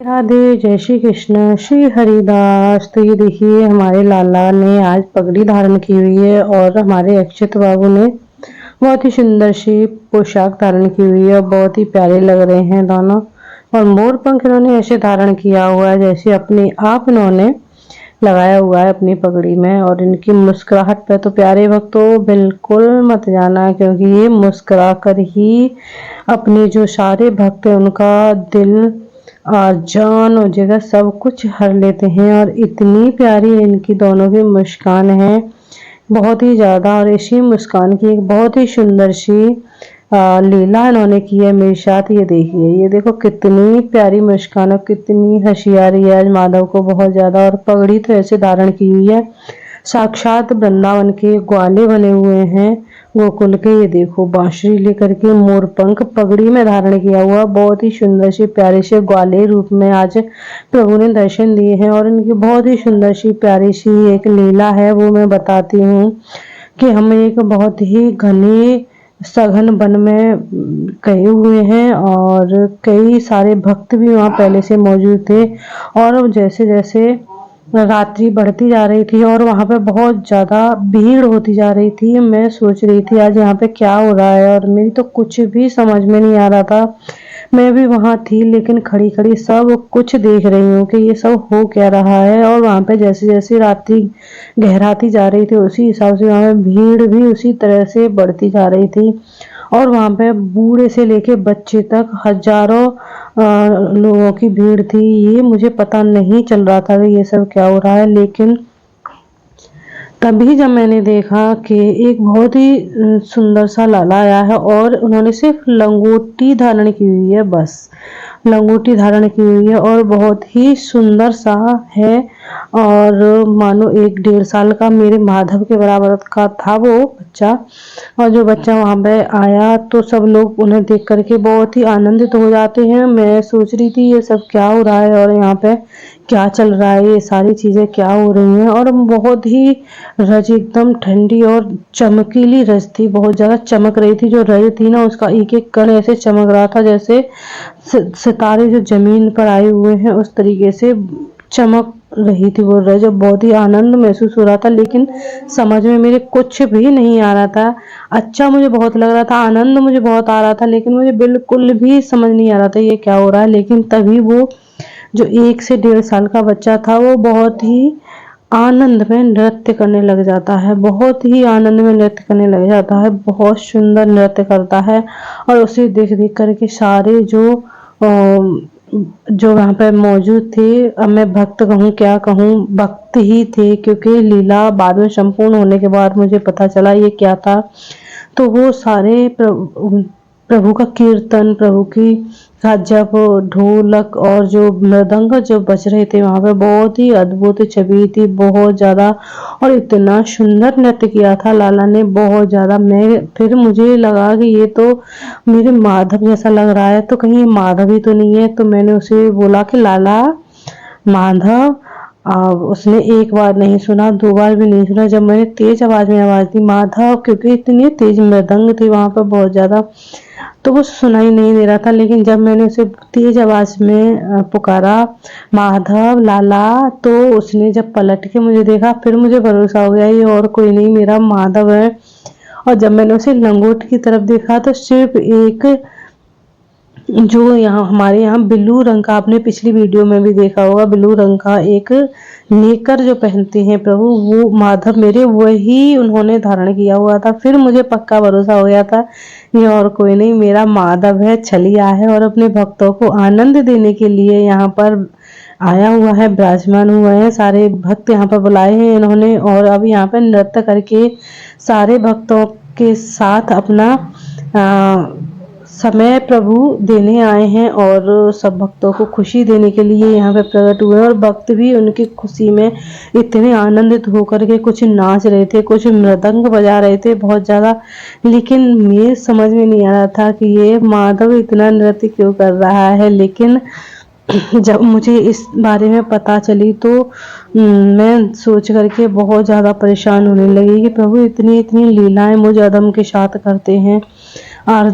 राधे, जय श्री कृष्ण, श्री हरिदास। तो ये देखिए हमारे लाला ने आज पगड़ी धारण की हुई है और हमारे अक्षत बाबू ने बहुत ही सुंदर सी पोशाक धारण की हुई है और बहुत ही प्यारे लग रहे हैं दोनों। और मोर पंख इन्होंने ऐसे धारण किया हुआ है जैसे अपने आप इन्होंने लगाया हुआ है अपनी पगड़ी में। और इनकी मुस्कुराहट पे तो प्यारे भक्तों बिल्कुल मत जाना, क्योंकि ये मुस्कुरा कर ही अपने जो सारे भक्त हैं उनका दिल और जान और जगह सब कुछ हर लेते हैं। और इतनी प्यारी इनकी दोनों की मुस्कान है, बहुत ही ज़्यादा। और इसी मुस्कान की एक बहुत ही सुंदर सी लीला इन्होंने की है मेरे साथ। ये देखिए, ये देखो कितनी प्यारी मुस्कान और कितनी हंसी आ रही है आज माधव को बहुत ज़्यादा। और पगड़ी तो ऐसे धारण की हुई है साक्षात वृंदावन के ग्वाले बने हुए हैं गोकुल के। ये देखो बांसुरी लेकर के मोर पंख पगड़ी में धारण किया हुआ बहुत ही सुंदर से प्यारे से ग्वाले रूप में आज प्रभु ने दर्शन दिए हैं। और इनकी बहुत ही सुंदर सी प्यारी सी एक लीला है, वो मैं बताती हूँ कि हम एक बहुत ही घने सघन वन में गए हुए हैं और कई सारे भक्त भी वहाँ पहले से मौजूद थे। और जैसे जैसे रात्रि बढ़ती जा रही थी और वहाँ पे बहुत ज़्यादा भीड़ होती जा रही थी, मैं सोच रही थी आज यहाँ पे क्या हो रहा है। और मेरी तो कुछ भी समझ में नहीं आ रहा था। मैं भी वहाँ थी लेकिन खड़ी खड़ी सब कुछ देख रही हूँ कि ये सब हो क्या रहा है। और वहाँ पे जैसे जैसे रात्रि गहराती जा रही थी उसी हिसाब से वहाँ पे भीड़ भी उसी तरह से बढ़ती जा रही थी। और वहाँ पे बूढ़े से लेके बच्चे तक हजारों लोगों की भीड़ थी। ये मुझे पता नहीं चल रहा था कि ये सब क्या हो रहा है, लेकिन तभी जब मैंने देखा कि एक बहुत ही सुंदर सा लाला आया है और उन्होंने सिर्फ लंगोटी धारण की हुई है, बस लंगोटी धारण की हुई है और बहुत ही सुंदर सा है। और मानो 1-1.5 साल का मेरे माधव के बराबर का था वो बच्चा। और जो बच्चा वहाँ पे आया तो सब लोग उन्हें देख करके बहुत ही आनंदित हो जाते हैं। मैं सोच रही थी ये सब क्या हो रहा है और यहाँ पे क्या चल रहा है, ये सारी चीज़ें क्या हो रही हैं। और बहुत ही रज एकदम ठंडी और चमकीली रज थी, बहुत ज़्यादा चमक रही थी। जो रज थी ना उसका एक एक कण ऐसे चमक रहा था जैसे सितारे जो जमीन पर आए हुए हैं उस तरीके से चमक रही थी वो रज। बहुत ही आनंद महसूस हो रहा था, लेकिन समझ में मेरे कुछ भी नहीं आ रहा था। अच्छा मुझे बहुत लग रहा था, आनंद मुझे बहुत आ रहा था, लेकिन मुझे बिल्कुल भी समझ नहीं आ रहा था ये क्या हो रहा है। लेकिन तभी वो जो 1 से 1.5 साल का बच्चा था वो बहुत ही आनंद में नृत्य करने लग जाता है, बहुत ही आनंद में नृत्य करने लग जाता है, बहुत सुंदर नृत्य करता है। और उसे देख देख करके सारे जो वहाँ पे मौजूद थे, अब मैं भक्त कहूँ क्या कहूँ, भक्त ही थे, क्योंकि लीला बाद में संपूर्ण होने के बाद मुझे पता चला ये क्या था। तो वो सारे प्रभु का कीर्तन, प्रभु की का जब ढोलक और जो मृदंग जो बज रहे थे वहाँ पे, बहुत ही अद्भुत छवि थी, बहुत ज़्यादा। और इतना सुंदर नृत्य किया था लाला ने, बहुत ज़्यादा। मैं फिर मुझे लगा कि ये तो मेरे माधव जैसा लग रहा है, तो कहीं ये माधव ही तो नहीं है। तो मैंने उसे बोला कि लाला, माधव। उसने एक बार नहीं सुना, 2 बार भी नहीं सुना। जब मैंने तेज आवाज में आवाज दी माधव, क्योंकि इतनी तेज मृदंग थी वहां पर बहुत ज्यादा, तो वो सुनाई नहीं दे रहा था। लेकिन जब मैंने उसे तेज आवाज में पुकारा माधव लाला, तो उसने जब पलट के मुझे देखा फिर मुझे भरोसा हो गया ये और कोई नहीं, मेरा माधव है। और जब मैंने उसे लंगोट की तरफ देखा तो सिर्फ एक जो यहाँ हमारे यहाँ ब्लू रंग का, आपने पिछली वीडियो में भी देखा होगा, ब्लू रंग का एक नेकर जो पहनते हैं प्रभु, वो माधव मेरे वही उन्होंने धारण किया हुआ था। फिर मुझे पक्का भरोसा हो गया था ये और कोई नहीं, मेरा माधव है, छलिया है और अपने भक्तों को आनंद देने के लिए यहाँ पर आया हुआ है, विराजमान हुए हैं। सारे भक्त यहाँ पर बुलाए हैं इन्होंने और अब यहाँ पर नृत्य करके सारे भक्तों के साथ अपना समय प्रभु देने आए हैं और सब भक्तों को खुशी देने के लिए यहाँ पे प्रकट हुए। और भक्त भी उनकी खुशी में इतने आनंदित होकर के कुछ नाच रहे थे, कुछ मृदंग बजा रहे थे बहुत ज़्यादा। लेकिन ये समझ में नहीं आ रहा था कि ये माधव इतना नृत्य क्यों कर रहा है। लेकिन जब मुझे इस बारे में पता चली तो मैं सोच करके बहुत ज़्यादा परेशान होने लगी कि प्रभु इतनी इतनी लीलाएं मुझ अदम के साथ करते हैं। और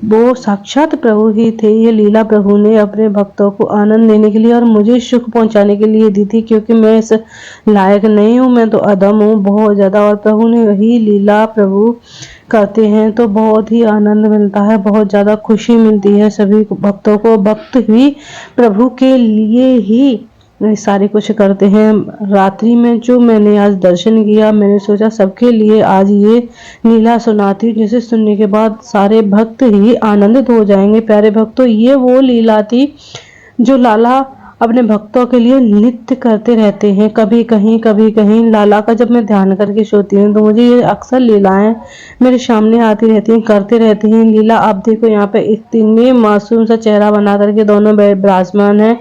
वो साक्षात प्रभु ही थे। ये लीला प्रभु ने अपने भक्तों को आनंद देने के लिए और मुझे सुख पहुंचाने के लिए दी थी, क्योंकि मैं इस लायक नहीं हूँ, मैं तो अधम हूँ बहुत ज्यादा। और प्रभु ने वही लीला प्रभु करते हैं तो बहुत ही आनंद मिलता है, बहुत ज्यादा खुशी मिलती है सभी भक्तों को। भक्त ही प्रभु के लिए ही सारे कुछ करते हैं। रात्रि में जो मैंने आज दर्शन किया, मैंने सोचा सबके लिए आज ये लीला सुनाती हूँ, जिसे सुनने के बाद सारे भक्त ही आनंदित हो जाएंगे। प्यारे भक्तों, ये वो लीला थी जो लाला अपने भक्तों के लिए नित्य करते रहते हैं। कभी कहीं लाला का जब मैं ध्यान करके सोती हूँ तो मुझे ये अक्सर लीलाएं मेरे सामने आती रहती हैं, करते रहते हैं लीला। आप देखो यहाँ पे इतने मासूम सा चेहरा बना करके दोनों विराजमान है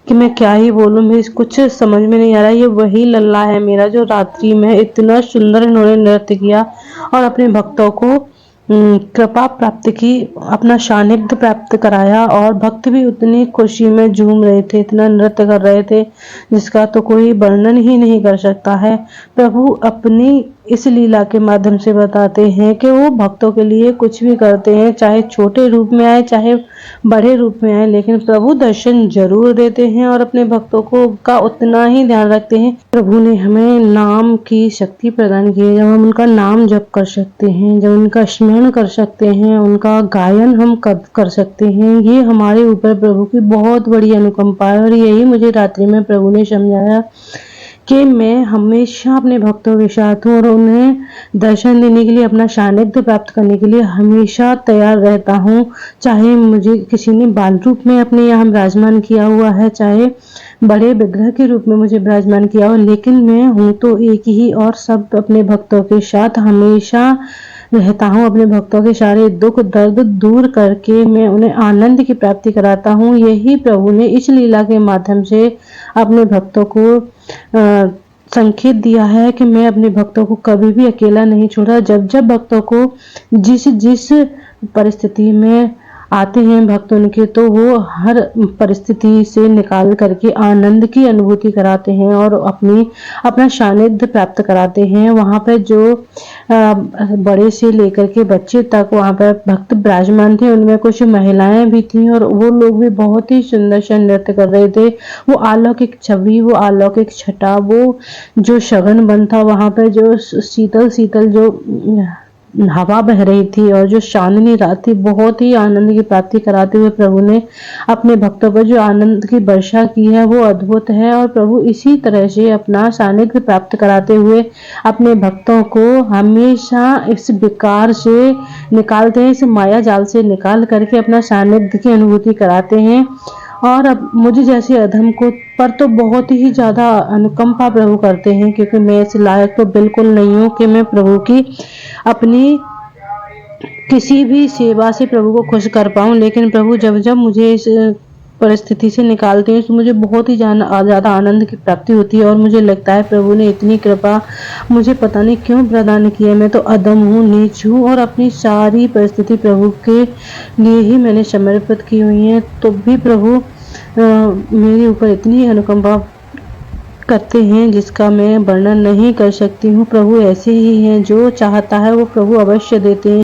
कि मैं क्या ही बोलूं, मेरी कुछ समझ में नहीं आ रहा। ये वही लल्ला है मेरा जो रात्रि में इतना सुंदर इन्होंने नृत्य किया और अपने भक्तों को कृपा प्राप्त की, अपना सानिध्य प्राप्त कराया। और भक्त भी उतनी खुशी में झूम रहे थे, इतना नृत्य कर रहे थे जिसका तो कोई वर्णन ही नहीं कर सकता है। प्रभु अपनी इस लीला के माध्यम से बताते हैं कि वो भक्तों के लिए कुछ भी करते हैं, चाहे छोटे रूप में आए चाहे बड़े रूप में आए, लेकिन प्रभु दर्शन जरूर देते हैं और अपने भक्तों को का उतना ही ध्यान रखते हैं। प्रभु ने हमें नाम की शक्ति प्रदान की है, जब हम उनका नाम जप कर सकते हैं, जब उनका स्मरण कर सकते हैं, उनका गायन हम कर सकते हैं। ये हमारे ऊपर प्रभु की बहुत बड़ी अनुकंपा है। और यही मुझे रात्रि में प्रभु ने समझाया कि मैं हमेशा अपने भक्तों के साथ हूँ और उन्हें दर्शन देने के लिए, अपना सानिध्य प्राप्त करने के लिए हमेशा तैयार रहता हूँ। चाहे मुझे किसी ने बाल रूप में अपने यहाँ विराजमान किया हुआ है, चाहे बड़े विग्रह के रूप में मुझे विराजमान किया हो, लेकिन मैं हूँ तो एक ही और सब अपने भक्तों के साथ हमेशा रहता हूँ। अपने भक्तों के सारे दुख दर्द दूर करके मैं उन्हें आनंद की प्राप्ति कराता हूँ। यही प्रभु ने इस लीला के माध्यम से अपने भक्तों को संकेत दिया है कि मैं अपने भक्तों को कभी भी अकेला नहीं छोड़ा। जब जब भक्तों को जिस जिस परिस्थिति में आते हैं भक्त उनके, तो वो हर परिस्थिति से निकाल करके आनंद की अनुभूति कराते हैं और अपना सानिध्य प्राप्त कराते हैं। वहाँ पर जो बड़े से लेकर के बच्चे तक वहाँ पर भक्त विराजमान थे, उनमें कुछ महिलाएं भी थीं और वो लोग भी बहुत ही सुंदर से नृत्य कर रहे थे। वो अलौकिक छवि, वो अलौकिक छटा, वो जो शगन बन था, वहाँ पर जो शीतल शीतल जो हवा बह रही थी और जो चांदनी रात थी, बहुत ही आनंद की प्राप्ति कराते हुए प्रभु ने अपने भक्तों पर जो आनंद की वर्षा की है वो अद्भुत है। और प्रभु इसी तरह से अपना सानिध्य प्राप्त कराते हुए अपने भक्तों को हमेशा इस विकार से निकालते हैं, इस माया जाल से निकाल करके अपना सानिध्य की अनुभूति कराते हैं। और अब मुझे जैसे अधम को पर तो बहुत ही ज्यादा अनुकंपा प्रभु करते हैं, क्योंकि मैं इस लायक तो बिल्कुल नहीं हूँ कि मैं प्रभु की अपनी किसी भी सेवा से प्रभु को खुश कर पाऊं। लेकिन प्रभु जब जब मुझे इस परिस्थिति से निकालते हैं तो मुझे बहुत ही ज्यादा आनंद की प्राप्ति होती है और मुझे लगता है प्रभु ने इतनी कृपा मुझे पता नहीं क्यों प्रदान की है। मैं तो अदम हूँ, नीच हूँ और अपनी सारी परिस्थिति प्रभु के लिए ही मैंने समर्पित की हुई है, तो भी प्रभु मेरे ऊपर इतनी अनुकंपा करते हैं जिसका मैं वर्णन नहीं कर सकती हूँ। प्रभु ऐसे ही हैं, जो चाहता है वो प्रभु अवश्य देते हैं।